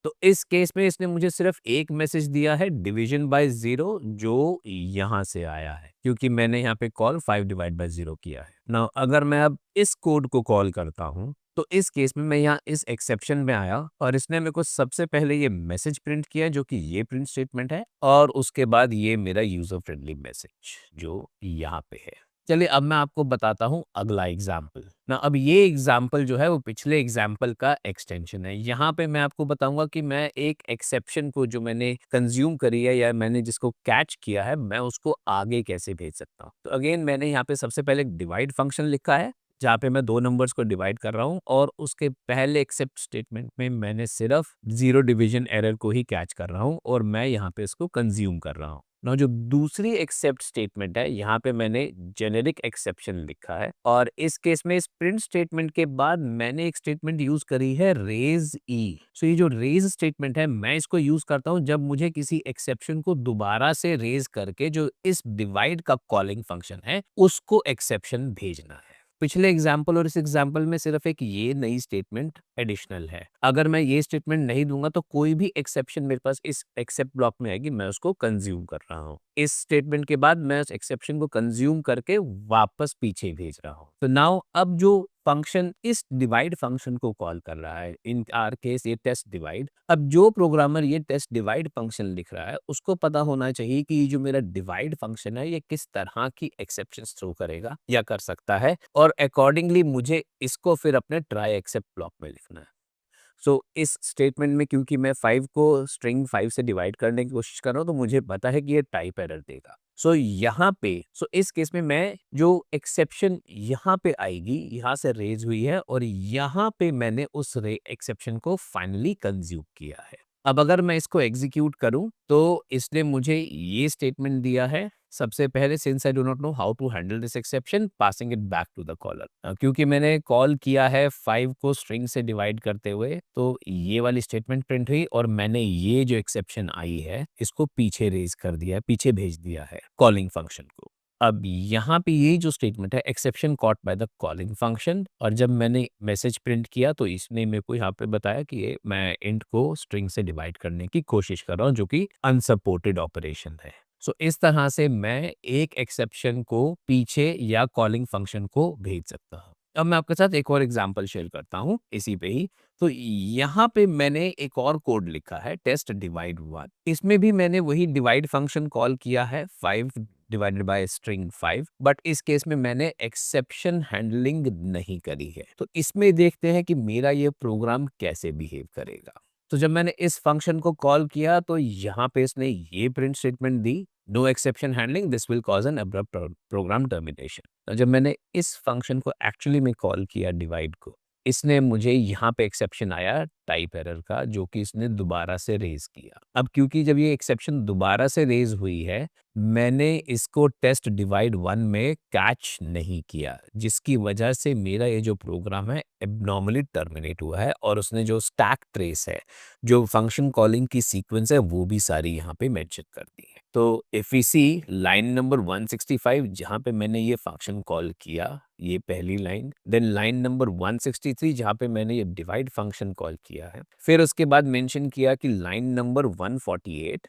तो इस केस में इसने मुझे सिर्फ एक मैसेज दिया है, डिवीजन बाय जीरो, जो यहाँ से आया है क्योंकि मैंने यहाँ पे कॉल 5 डिवाइड बाय जीरो किया है ना। अगर मैं अब इस कोड को कॉल करता हूँ तो इस केस में मैं यहाँ इस एक्सेप्शन में आया और इसने मेरे को सबसे पहले ये मैसेज प्रिंट किया जो कि ये प्रिंट स्टेटमेंट है, और उसके बाद ये मेरा यूजर फ्रेंडली मैसेज जो यहाँ पे है। चलिए अब मैं आपको बताता हूँ अगला एग्जाम्पल ना। अब ये एग्जाम्पल जो है वो पिछले एग्जाम्पल का एक्सटेंशन है। यहाँ पे मैं आपको बताऊंगा कि मैं एक एक्सेप्शन को जो मैंने कंज्यूम करी है या मैंने जिसको कैच किया है, मैं उसको आगे कैसे भेज सकता हूँ। तो अगेन मैंने यहाँ पे सबसे पहले डिवाइड फंक्शन लिखा है जहाँ पे मैं दो नंबर्स को डिवाइड कर रहा हूँ, और उसके पहले एक्सेप्ट स्टेटमेंट में मैंने सिर्फ जीरो डिवीजन एरर को ही कैच कर रहा हूँ और मैं यहाँ पे इसको कंज्यूम कर रहा हूँ ना। जो दूसरी एक्सेप्ट स्टेटमेंट है, यहाँ पे मैंने जेनेरिक एक्सेप्शन लिखा है और इस केस में इस प्रिंट स्टेटमेंट के बाद मैंने एक स्टेटमेंट यूज करी है रेज ई। सो ये जो रेज स्टेटमेंट है मैं इसको यूज करता हूँ जब मुझे किसी एक्सेप्शन को दोबारा से रेज करके जो इस डिवाइड का कॉलिंग फंक्शन है उसको एक्सेप्शन भेजना है। पिछले एग्जाम्पल और इस एग्जाम्पल में सिर्फ एक ये नई स्टेटमेंट एडिशनल है। अगर मैं ये स्टेटमेंट नहीं दूंगा तो कोई भी एक्सेप्शन मेरे पास इस एक्सेप्ट ब्लॉक में आएगी, मैं उसको कंज्यूम कर रहा हूँ। इस स्टेटमेंट के बाद मैं उस एक्सेप्शन को कंज्यूम करके वापस पीछे भेज रहा हूँ। तो नाउ अब जो फंक्शन इस डिवाइड फंक्शन को कॉल कर रहा है, इन आर केस ये टेस्ट डिवाइड, अब जो प्रोग्रामर ये टेस्ट डिवाइड फंक्शन लिख रहा है उसको पता होना चाहिए कि ये जो मेरा डिवाइड फंक्शन है ये किस तरह की एक्सेप्शंस थ्रो करेगा या कर सकता है, और अकॉर्डिंगली मुझे इसको फिर अपने ट्राई एक्सेप्ट ब्लॉक में लिखना है। सो इस स्टेटमेंट में क्योंकि मैं 5 को स्ट्रिंग 5 से डिवाइड करने की कोशिश कर रहा हूँ तो मुझे पता है कि ये टाइप एरर देगा। यहाँ पे इस केस में मैं जो एक्सेप्शन यहाँ पे आएगी, यहाँ से रेज हुई है और यहाँ पे मैंने उस एक्सेप्शन को फाइनली कंज्यूम किया है। अब अगर मैं इसको एग्जीक्यूट करूं तो इसने मुझे ये स्टेटमेंट दिया है सबसे पहले since I do not know how to handle this exception, passing it back to the caller. क्योंकि मैंने कॉल किया है 5 को स्ट्रिंग से डिवाइड करते हुए, तो ये वाली स्टेटमेंट प्रिंट हुई और मैंने ये जो एक्सेप्शन आई है इसको पीछे रेज कर दिया है, पीछे भेज दिया है कॉलिंग फंक्शन को। अब यहाँ पे ये जो स्टेटमेंट है, exception caught by the calling function, और जब मैंने मैसेज प्रिंट किया तो इसने मेरे को यहाँ पे बताया कि ये मैं इंट को स्ट्रिंग से डिवाइड करने की कोशिश कर रहा हूँ, जो कि अनसपोर्टेड ऑपरेशन है। सो इस तरह से मैं एक एक्सेप्शन को पीछे या कॉलिंग फंक्शन को भेज सकता हूँ। अब मैं आपके साथ एक और एग्जांपल शेयर करता हूँ इसी पे ही। तो यहाँ पे मैंने एक और कोड लिखा है, टेस्ट डिवाइड 1। इसमें भी मैंने वही डिवाइड फंक्शन कॉल किया है, 5 डिवाइडेड बाय स्ट्रिंग 5, बट इस केस में मैंने एक्सेप्शन हैंडलिंग नहीं करी है। तो इसमें देखते हैं कि मेरा ये प्रोग्राम कैसे बिहेव करेगा। तो जब मैंने इस फंक्शन को कॉल किया तो यहाँ पे इसने ये प्रिंट स्टेटमेंट दी, no exception handling, this will cause an abrupt program termination. तो जब मैंने इस फंक्शन को एक्चुअली में कॉल किया डिवाइड को, इसने मुझे यहाँ पे एक्सेप्शन आया टाइप एरर का, जो कि इसने दोबारा से रेज किया। अब क्योंकि जब ये एक्सेप्शन दोबारा से रेज हुई है, मैंने इसको टेस्ट डिवाइड 1 में कैच नहीं किया, जिसकी वजह से मेरा ये जो प्रोग्राम है एब्नॉर्मली टर्मिनेट हुआ है, और उसने जो स्टैक ट्रेस है, जो फंक्शन कॉलिंग की सीक्वेंस है, वो भी सारी यहाँ पे मेंशन कर दी है। तो if we see line number 165, जहाँ पे मैंने ये फंक्शन कॉल किया, ये पहली लाइन, देन लाइन नंबर 163 जहाँ पे मैंने ये डिवाइड फंक्शन कॉल किया है, फिर उसके बाद मेंशन किया कि लाइन नंबर 148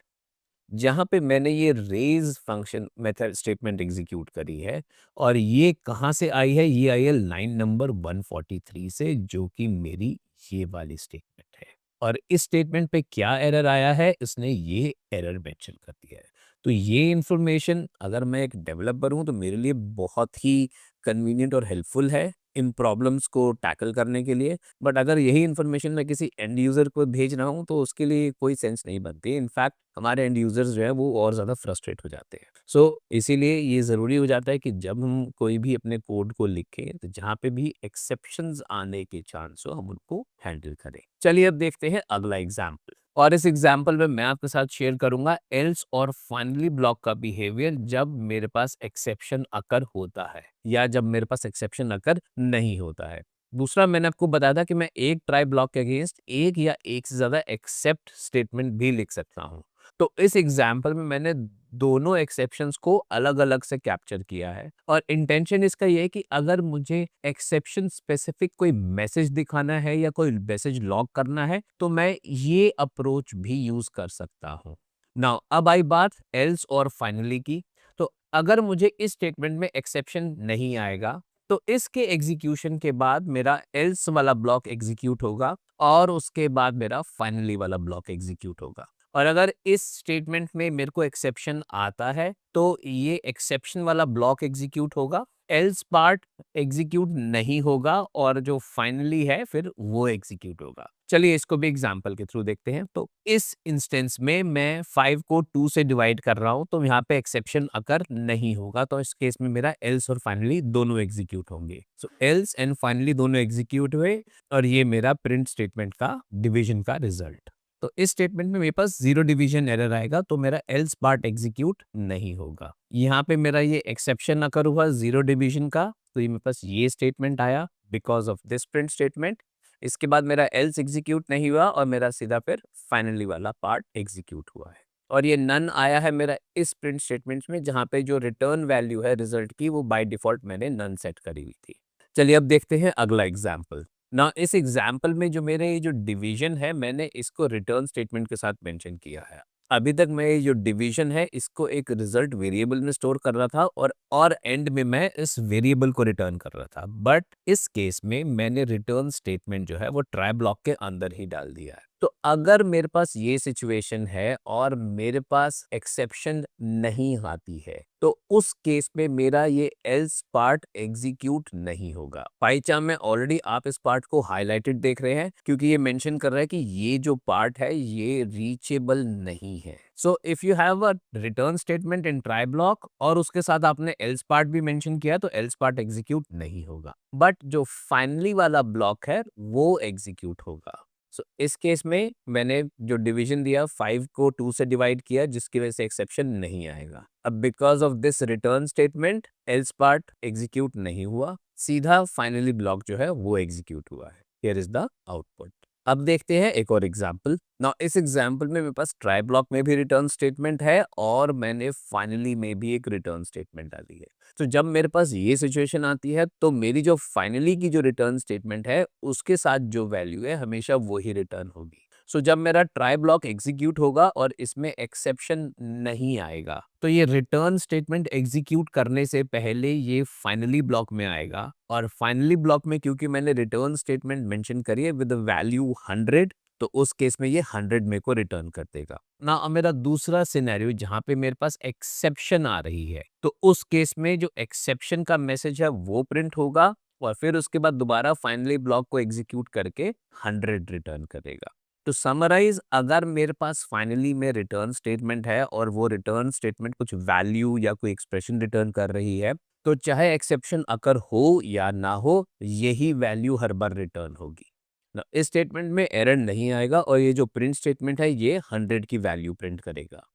जहाँ पे मैंने ये raise function method statement execute करी है, और ये कहाँ से आई है, ये आई है लाइन नंबर 143 से, जो कि मेरी ये वाली स्टेटमेंट है। और इस स्टेटमेंट पे क्या एरर आया है, इसने ये एरर मेंशन कर दिया है। तो ये इंफॉर्मेशन अगर मैं एक डेवलपर हूँ तो मेरे लिए बहुत ही कन्वीनियंट और हेल्पफुल है इन प्रॉब्लम्स को टैकल करने के लिए। बट अगर यही इन्फॉर्मेशन मैं किसी एंड यूज़र को भेज रहा हूँ तो उसके लिए कोई सेंस नहीं बनती। इनफैक्ट हमारे एंड यूज़र्स जो है वो और ज़्यादा फ्रस्ट्रेट हो जाते हैं। सो इसीलिए ये ज़रूरी हो जाता है कि जब हम कोई भी अपने कोड को लिखें तो जहाँ पे भी एक्सेप्शंस आने के चांस हो, हम उनको हैंडल करें। चलिए अब देखते हैं अगला एग्जाम्पल, और इस एग्जाम्पल में मैं आपके साथ शेयर करूंगा एल्स और फाइनली ब्लॉक का बिहेवियर जब मेरे पास एक्सेप्शन अकर होता है या जब मेरे पास एक्सेप्शन अकर नहीं होता है। दूसरा, मैंने आपको बताया था कि मैं एक ट्राई ब्लॉक के अगेंस्ट एक या एक से ज्यादा एक्सेप्ट स्टेटमेंट भी लिख सकता हूं। तो इस एग्जाम्पल में मैंने दोनों एक्सेप्शंस को अलग अलग से कैप्चर किया है, और इंटेंशन इसका ये है कि अगर मुझे एक्सेप्शन स्पेसिफिक कोई मैसेज दिखाना है या कोई मैसेज लॉग करना है तो मैं ये अप्रोच भी यूज कर सकता हूं। नाउ अब आई बात एल्स और फाइनली की। तो अगर मुझे इस स्टेटमेंट में एक्सेप्शन नहीं आएगा तो इसके एग्जीक्यूशन के बाद मेरा एल्स वाला ब्लॉक एग्जीक्यूट होगा और उसके बाद मेरा फाइनली वाला ब्लॉक एग्जीक्यूट होगा। और अगर इस स्टेटमेंट में मेरे को एक्सेप्शन आता है तो ये एक्सेप्शन वाला ब्लॉक एग्जीक्यूट होगा, एल्स पार्ट एग्जीक्यूट नहीं होगा, और जो फाइनली है फिर वो एग्जीक्यूट होगा। चलिए इसको भी एग्जांपल के थ्रू देखते हैं। तो इस इंस्टेंस में मैं 5 को 2 से डिवाइड कर रहा हूं तो यहाँ पे एक्सेप्शन अकर नहीं होगा, तो इस केस में मेरा एल्स और फाइनली दोनों एग्जीक्यूट होंगे। सो एल्स एंड फाइनली दोनों एग्जीक्यूट हुए, और ये मेरा प्रिंट स्टेटमेंट का डिवीजन का रिजल्ट। तो इस स्टेटमेंट में मेरे पास जीरो डिवीजन एरर आएगा, तो मेरा एल्स पार्ट एग्जीक्यूट नहीं होगा। यहाँ पे मेरा ये एक्सेप्शन अकर हुआ जीरो डिवीजन का, तो ये मेरे पास ये स्टेटमेंट आया because of this print statement. इसके बाद मेरा एल्स एग्जीक्यूट नहीं हुआ और मेरा सीधा फिर फाइनली वाला पार्ट एग्जीक्यूट हुआ है। और ये नन आया है मेरा इस प्रिंट स्टेटमेंट में, जहाँ पे जो रिटर्न वैल्यू है रिजल्ट की वो बाय डिफॉल्ट मैंने नन सेट करी हुई थी। चलिए अब देखते हैं अगला एग्जाम्पल ना। इस एग्जाम्पल में जो मेरे ये जो डिवीजन है मैंने इसको रिटर्न स्टेटमेंट के साथ मेंशन किया है। अभी तक मैं ये जो डिवीजन है इसको एक रिजल्ट वेरिएबल में स्टोर कर रहा था, और एंड में मैं इस वेरिएबल को रिटर्न कर रहा था। बट इस केस में मैंने रिटर्न स्टेटमेंट जो है वो ट्राई ब्लॉक के अंदर ही डाल दिया है। तो अगर मेरे पास ये सिचुएशन है और मेरे पास एक्सेप्शन नहीं आती है तो उस केस में मेरा ये एल्स पार्ट एग्जीक्यूट नहीं होगा। बाई चांस में ऑलरेडी आप इस पार्ट को हाईलाइटेड देख रहे हैं क्योंकि ये मेंशन कर रहा है कि ये जो पार्ट है ये रीचेबल नहीं है। So if you have a return statement in try block और उसके साथ आपने एल्स पार्ट भी मेंशन किया तो एल्स पार्ट एग्जीक्यूट नहीं होगा, बट जो फाइनली वाला ब्लॉक है वो एग्जीक्यूट होगा। सो इस केस में मैंने जो डिवीजन दिया 5 को 2 से डिवाइड किया, जिसकी वजह से एक्सेप्शन नहीं आएगा। अब because of this return statement else part execute नहीं हुआ, सीधा फाइनली ब्लॉक जो है वो एग्जीक्यूट हुआ है। Here is the output. अब देखते हैं एक और एग्जाम्पल। ना इस एग्जाम्पल में मेरे पास ट्राई ब्लॉक में भी रिटर्न स्टेटमेंट है और मैंने फाइनली में भी एक रिटर्न स्टेटमेंट डाली है। तो जब मेरे पास ये सिचुएशन आती है तो मेरी जो फाइनली की जो रिटर्न स्टेटमेंट है उसके साथ जो वैल्यू है हमेशा वही रिटर्न होगी। सो जब मेरा ट्राई ब्लॉक एग्जीक्यूट होगा और इसमें एक्सेप्शन नहीं आएगा तो ये रिटर्न स्टेटमेंट एग्जीक्यूट करने से पहले ये फाइनली ब्लॉक में आएगा, और फाइनली ब्लॉक में क्योंकि मैंने रिटर्न स्टेटमेंट मेंशन करी है विद वैल्यू 100, तो उस केस में ये 100 मेरे को रिटर्न कर देगा ना। अब मेरा दूसरा सिनेरियो जहां पे मेरे पास एक्सेप्शन आ रही है, तो उस केस में जो एक्सेप्शन का मैसेज है वो प्रिंट होगा और फिर उसके बाद दोबारा फाइनली ब्लॉक को एग्जीक्यूट करके 100 रिटर्न करेगा। तो समराइज, अगर मेरे पास फाइनली में रिटर्न स्टेटमेंट है और वो रिटर्न स्टेटमेंट कुछ वैल्यू या कोई एक्सप्रेशन रिटर्न कर रही है, तो चाहे एक्सेप्शन अकर हो या ना हो, यही वैल्यू हर बार रिटर्न होगी ना। इस स्टेटमेंट में एरर नहीं आएगा और ये जो प्रिंट स्टेटमेंट है ये 100 की वैल्यू प्रिंट करेगा।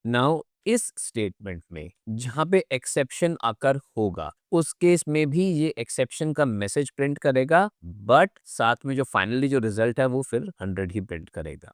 नाउ इस स्टेटमेंट में जहां पे एक्सेप्शन आकर होगा उस केस में भी ये एक्सेप्शन का मैसेज प्रिंट करेगा, बट साथ में जो फाइनली जो रिजल्ट है वो फिर 100 ही प्रिंट करेगा।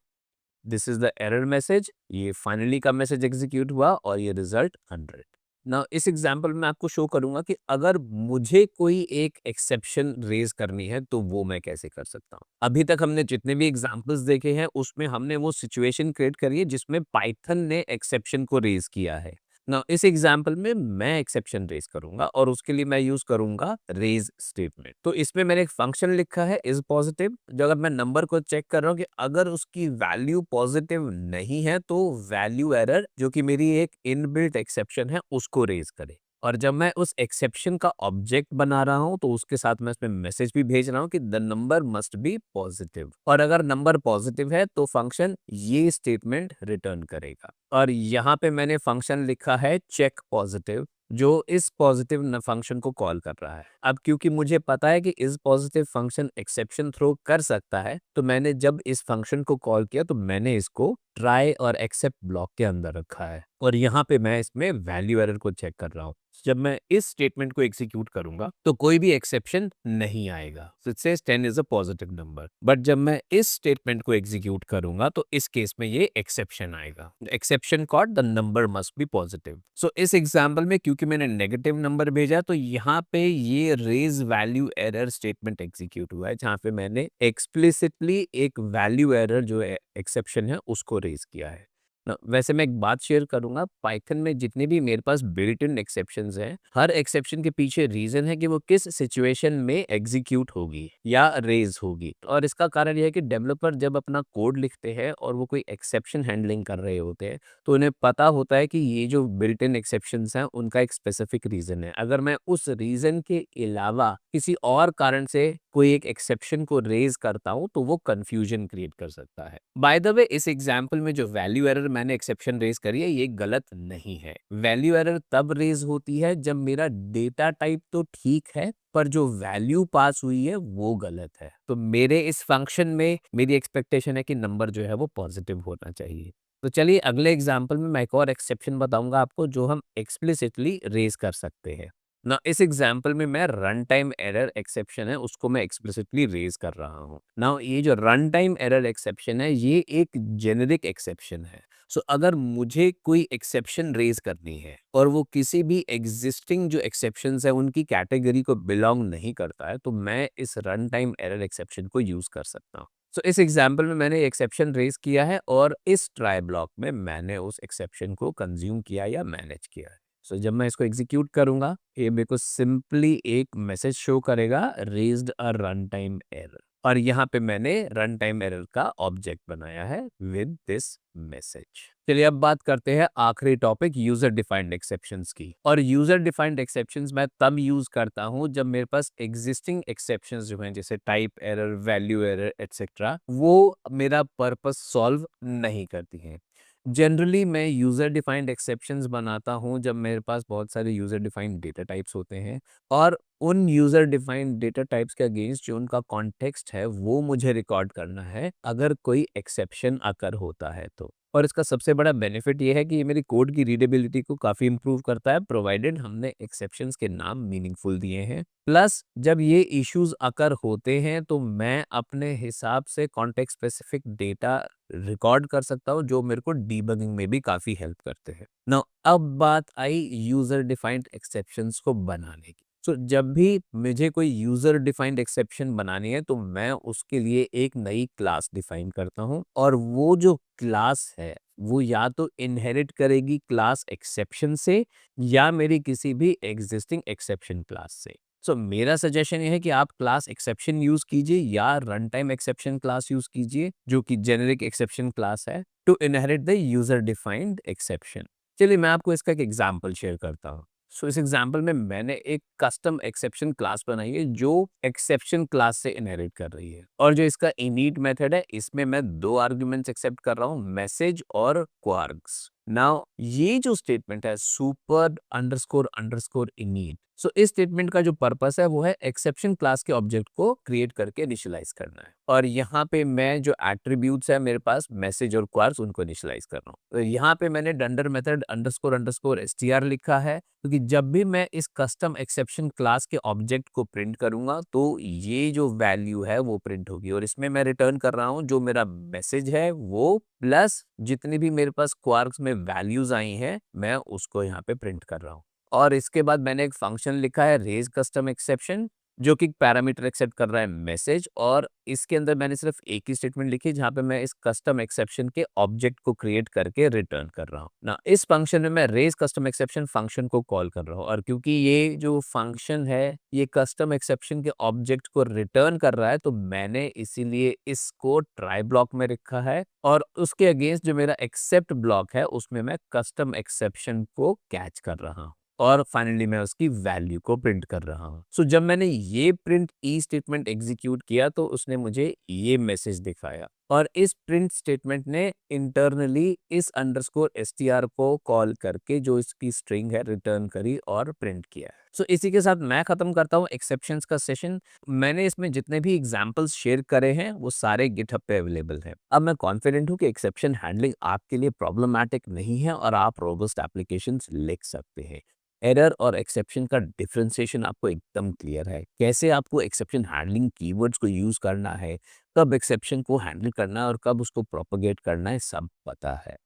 This is the error message, ये फाइनली का मैसेज एग्जीक्यूट हुआ और ये रिजल्ट 100। ना इस एग्जांपल में आपको शो करूंगा कि अगर मुझे कोई एक एक्सेप्शन रेज करनी है तो वो मैं कैसे कर सकता हूँ। अभी तक हमने जितने भी एग्जांपल्स देखे हैं उसमें हमने वो सिचुएशन क्रिएट करी है जिसमें पाइथन ने एक्सेप्शन को रेज किया है ना। इस एग्जाम्पल में मैं एक्सेप्शन रेज करूंगा और उसके लिए मैं यूज करूंगा रेज स्टेटमेंट। तो इसमें मैंने एक फंक्शन लिखा है इज पॉजिटिव, जो अगर मैं नंबर को चेक कर रहा हूँ कि अगर उसकी वैल्यू पॉजिटिव नहीं है तो वैल्यू एरर, जो कि मेरी एक इनबिल्ट एक्सेप्शन है, उसको रेज करे। और जब मैं उस एक्सेप्शन का ऑब्जेक्ट बना रहा हूं तो उसके साथ मैं इसमें मैसेज भी भेज रहा हूं कि the number must be positive, और अगर नंबर पॉजिटिव है तो फंक्शन ये स्टेटमेंट रिटर्न करेगा। और यहाँ पे मैंने फंक्शन लिखा है चेक पॉजिटिव, जो इस पॉजिटिव फंक्शन को कॉल कर रहा है। अब क्योंकि मुझे पता है कि इस पॉजिटिव फंक्शन एक्सेप्शन थ्रो कर सकता है, तो मैंने जब इस फंक्शन को कॉल किया तो मैंने इसको ट्राई और एक्सेप्ट ब्लॉक के अंदर रखा है और यहाँ पे मैं इसमें वैल्यू एरर को चेक कर रहा हूँ। जब मैं इस स्टेटमेंट को एग्जीक्यूट करूंगा तो कोई भी एक्सेप्शन नहीं आएगा। So it says 10 is a positive number, but जब मैं इस स्टेटमेंट को एग्जीक्यूट करूंगा तो इस केस में ये एक्सेप्शन आएगा। Exception called the number must be positive. So इस एग्जांपल में क्योंकि मैंने नेगेटिव नंबर भेजा तो यहाँ पे ये raise value error statement execute हुआ है, जहां पे मैंने एक्सप्लिसिटली एक वैल्यू एरर जो एक्सेप्शन है उसको रेज किया है ना। वैसे मैं एक बात शेयर करूंगा, पाइथन में जितने भी मेरे पास बिल्ट इन एक्सेप्शंस हैं, हर एक्सेप्शन के पीछे रीजन है कि वो किस सिचुएशन में एग्जीक्यूट होगी या रेज होगी। और इसका कारण यह है कि डेवलपर जब अपना कोड लिखते हैं और वो कोई एक्सेप्शन हैंडलिंग कर रहे होते हैं तो उन्हें पता होता है कि ये जो बिल्ट इन एक्सेप्शंस हैं उनका एक स्पेसिफिक रीजन है। अगर मैं उस रीजन के अलावा किसी और कारण से कोई एक एक्सेप्शन को रेज करता हूं तो वो कंफ्यूजन क्रिएट कर सकता है। बाय द वे, इस एग्जांपल में जो वैल्यू एरर मैंने एक्सेप्शन रेज करी है ये गलत नहीं है। वैल्यू एरर तब रेज होती है जब मेरा डेटा टाइप तो ठीक है पर जो वैल्यू पास हुई है वो गलत है। तो मेरे इस फंक्शन में मेरी एक्सपेक्टेशन है कि नंबर जो है वो पॉजिटिव होना चाहिए। तो चलिए अगले एग्जांपल में मैं एक और एक्सेप्शन बताऊंगा आपको जो हम एक्सप्लिसिटली रेज कर सकते हैं ना। इस एग्जांपल में मैं रन टाइम एरर एक्सेप्शन है उसको मैं एक्सप्लिसिटली रेज कर रहा हूँ ना। ये जो रन टाइम एरर एक्सेप्शन है ये एक जेनेरिक एक्सेप्शन है। सो अगर मुझे कोई एक्सेप्शन रेज करनी है और वो किसी भी एग्जिस्टिंग जो एक्सेप्शंस है उनकी कैटेगरी को बिलोंग नहीं करता है तो मैं इस रन टाइम एरर एक्सेप्शन को यूज कर सकता हूँ। सो इस एग्जांपल में मैंने एक्सेप्शन रेज किया है और इस ट्राई ब्लॉक में मैंने उस एक्सेप्शन को कंज्यूम किया या मैनेज किया है। सो जब मैं इसको एग्जीक्यूट करूंगा ये मेरे को सिंपली एक मैसेज शो करेगा raised a run time error, और यहाँ पे मैंने रन टाइम एरर का ऑब्जेक्ट बनाया है विद दिस मैसेज। चलिए अब बात करते हैं आखिरी टॉपिक यूजर डिफाइंड एक्सेप्शंस की। और यूजर डिफाइंड एक्सेप्शंस मैं तब यूज करता हूँ जब मेरे पास एग्जिस्टिंग एक्सेप्शंस जो हैं जैसे type error, value error etcetera, वो मेरा पर्पस सॉल्व नहीं करती हैं। जनरली मैं यूज़र डिफाइंड एक्सेप्शंस बनाता हूँ जब मेरे पास बहुत सारे यूज़र डिफाइंड डेटा टाइप्स होते हैं और उन यूज़र डिफाइंड डेटा टाइप्स के अगेंस्ट जो उनका कॉन्टेक्स्ट है वो मुझे रिकॉर्ड करना है अगर कोई एक्सेप्शन अकर होता है तो। और इसका सबसे बड़ा बेनिफिट ये है कि ये मेरी कोड की रीडेबिलिटी को काफ़ी इम्प्रूव करता है प्रोवाइडेड हमने एक्सेप्शंस के नाम मीनिंगफुल दिए हैं। प्लस जब ये इश्यूज अकर होते हैं तो मैं अपने हिसाब से कॉन्टेक्स्ट स्पेसिफिक डेटा रिकॉर्ड कर सकता हूँ जो मेरे को डीबगिंग में भी काफ़ी हेल्प करते हैं। नाउ अब बात आई यूज़र डिफाइंड एक्सेप्शंस को बनाने की। तो जब भी मुझे कोई यूज़र डिफाइंड एक्सेप्शन बनानी है तो मैं उसके लिए एक नई क्लास डिफाइन करता हूँ और वो जो क्लास है वो या तो इनहेरिट करेगी क्लास एक्सेप्शन से या मेरी किसी भी एग्जिस्टिंग एक्सेप्शन क्लास से। सो मेरा सजेशन ये है कि आप क्लास एक्सेप्शन यूज कीजिए या run time exception class use कीजिए जो कि जेनेरिक एक्सेप्शन क्लास है to inherit the user defined exception. चलिए मैं आपको इसका एक एग्जांपल शेयर करता हूँ। सो इस एग्जांपल में मैंने एक कस्टम एक्सेप्शन क्लास बनाई है जो एक्सेप्शन क्लास से इनहेरिट कर रही है और जो इसका इनिट मेथड है इसमें मैं दो आर्ग्यूमेंट्स एक्सेप्ट कर रहा हूँ, मैसेज और क्वार्क्स। नाउ ये जो स्टेटमेंट है सुपर अंडरस्कोर अंडरस्कोर इनिट, सो इस स्टेटमेंट का जो पर्पस है वो है एक्सेप्शन क्लास के ऑब्जेक्ट को क्रिएट करके इनिशियलाइज करना है और यहाँ पे मैं जो एट्रीब्यूट्स है मेरे पास मैसेज और क्वार्क्स उनको इनिशियलाइज कर रहा हूँ। तो यहाँ पे मैंने डंडर मेथड अंडरस्कोर अंडरस्कोर एसटीआर लिखा है क्योंकि जब भी मैं इस कस्टम एक्सेप्शन क्लास के ऑब्जेक्ट को प्रिंट करूंगा तो ये जो वैल्यू है वो प्रिंट होगी और इसमें मैं रिटर्न कर रहा हूँ जो मेरा मैसेज है वो प्लस जितनी भी मेरे पास क्वार्क्स में वैल्यूज आई हैं मैं उसको यहाँ पे प्रिंट कर रहा हूँ। और इसके बाद मैंने एक फंक्शन लिखा है रेज कस्टम एक्सेप्शन जो कि पैरामीटर एक्सेप्ट कर रहा है मैसेज और इसके अंदर मैंने सिर्फ एक ही स्टेटमेंट लिखी जहां पे मैं इस कस्टम एक्सेप्शन के ऑब्जेक्ट को क्रिएट करके रिटर्न कर रहा हूँ ना। इस फंक्शन में मैं रेज कस्टम एक्सेप्शन फंक्शन को कॉल कर रहा हूँ और क्योंकि ये जो फंक्शन है ये कस्टम एक्सेप्शन के ऑब्जेक्ट को रिटर्न कर रहा है तो मैंने इसीलिए इसको ट्राई ब्लॉक में रखा है और उसके अगेंस्ट जो मेरा एक्सेप्ट ब्लॉक है उसमें मैं कस्टम एक्सेप्शन को कैच कर रहा हूँ और फाइनली मैं उसकी वैल्यू को प्रिंट कर रहा हूँ। सो जब मैंने ये प्रिंट ई स्टेटमेंट एग्जीक्यूट किया तो उसने मुझे ये मैसेज दिखाया और इस प्रिंट स्टेटमेंट ने इंटरनली इस अंडरस्कोर एसटीआर को कॉल करके जो इसकी स्ट्रिंग है रिटर्न करी और प्रिंट किया। सो इसी के साथ मैं खत्म करता हूँ एक्सेप्शंस का सेशन। मैंने इसमें जितने भी एग्जांपल्स शेयर करे हैं वो सारे गिटहब पे अवेलेबल हैं। अब मैं कॉन्फिडेंट हूँ कि एक्सेप्शन हैंडलिंग आपके लिए प्रॉब्लमैटिक नहीं है और आप रोबस्ट एप्लीकेशंस लिख सकते हैं। एरर और एक्सेप्शन का डिफरेंशिएशन आपको एकदम क्लियर है। कैसे आपको एक्सेप्शन हैंडलिंग कीवर्ड्स को यूज़ करना है, कब एक्सेप्शन को हैंडल करना है और कब उसको प्रोपेगेट करना है, सब पता है।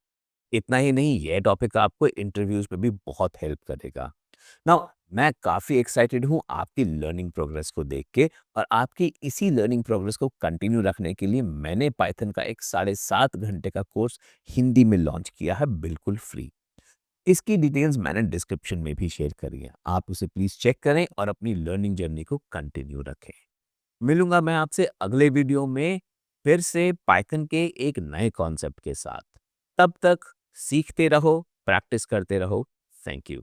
इतना ही नहीं, ये टॉपिक आपको इंटरव्यूज़ में भी बहुत हेल्प करेगा। नाउ मैं काफ़ी एक्साइटेड हूँ आपकी लर्निंग प्रोग्रेस को देख के और आपकी इसी लर्निंग प्रोग्रेस को कंटिन्यू रखने के लिए मैंने पाइथन का एक 7.5 घंटे का कोर्स हिंदी में लॉन्च किया है बिल्कुल फ्री। इसकी डिटेल्स मैंने डिस्क्रिप्शन में भी शेयर करी है। आप उसे प्लीज़ चेक करें और अपनी लर्निंग जर्नी को कंटिन्यू रखें। मिलूंगा मैं आपसे अगले वीडियो में फिर से पाइथन के एक नए कॉन्सेप्ट के साथ। तब तक सीखते रहो, प्रैक्टिस करते रहो। Thank you.